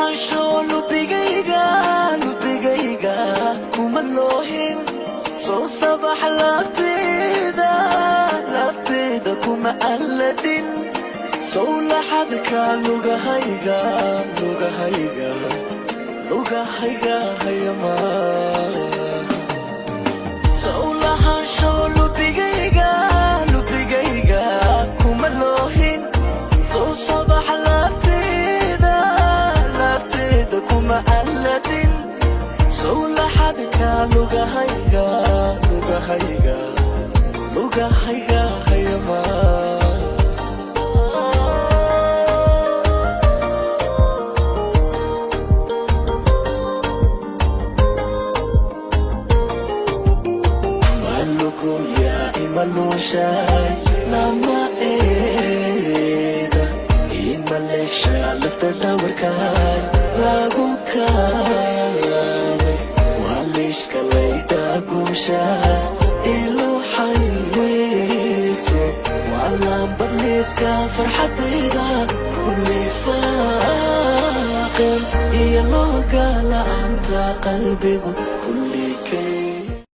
lahaansho lubigayga kuma loohin soo sabax lafteeda kuma alladin sow laxadka lugahayga hayamaa sow lahaansho lubigayga kuma loohin soo sabax lafteeda kuma alladin sow laxadka lugahayga hayamaa Malushay lama eeda imalesha lafta dhawarkay lagu kaabay walishka layda guusha ilo xayeyso walaan badliska farxadayda kulli faaqan iyo looga la'aanta qalbigu